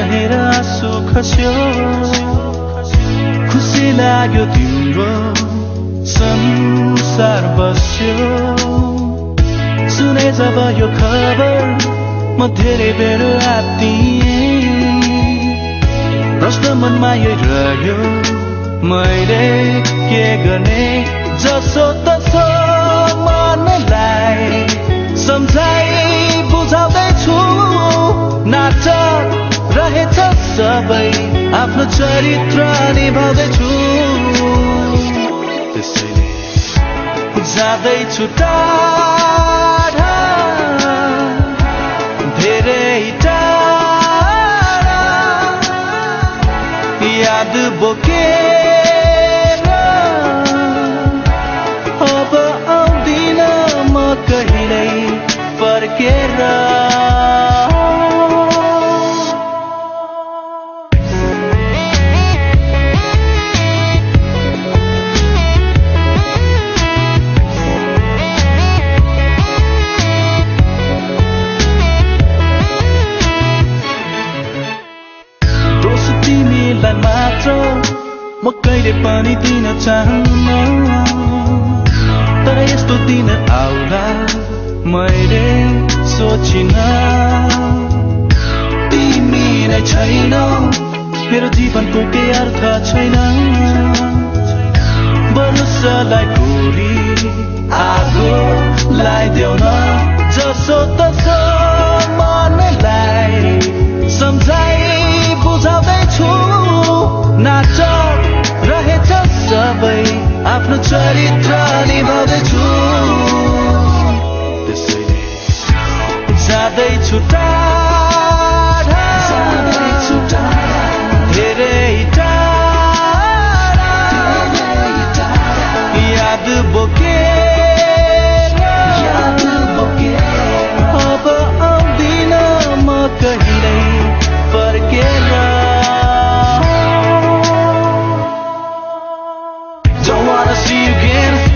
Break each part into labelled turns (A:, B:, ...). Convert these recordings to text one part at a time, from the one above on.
A: रहेर आँसु खस्यो खुसी लाग्यो तिम्रो संसार बस्यो सुने जब यो खबर म धेरै बेर आत्तिएँ प्रश्न मनमा यही रह्यो मैले के गर्ने जसो तसो मनलाई सम्झाइ बुझाउँदैछु नाटक रहेछ सबै आफ्नो चरित्र निभाउँदैछु त्यसैले जाँदैछु टाढा धेरै टाढा याद बोकेर अब आउँदिन म कहिल्यै फर्केर म कहिले पनि दिन चाहन्न तर यस्तो दिन आउला मैले सोचिन तिमी नै छैनौ मेरो जीवनको केही अर्थ छैन भरोसालाई कोरी आगो लगाइदेऊ न जसो तसो मनलाई सम्झाइ बुझाउँदैछु नाटक रहेछ सबै आफ्नो चरित्र निभाउँदैछु त्यसैले जाँदैछु टाढा धेरै टाढा याद बोकेर अब आउँदिन म कहिल्यै फर्केर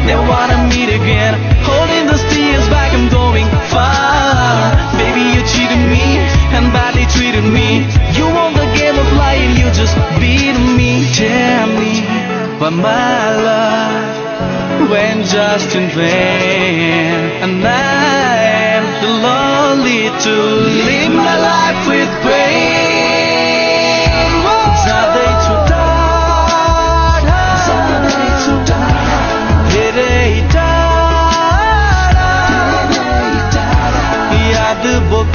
A: Never wanna meet again. Holding those tears back, I'm going far. Baby, you cheated me and badly treated me. You won the game of lying, you just beat me. Tell me why my love went just in vain, and I am too lonely to live my life with pain. Book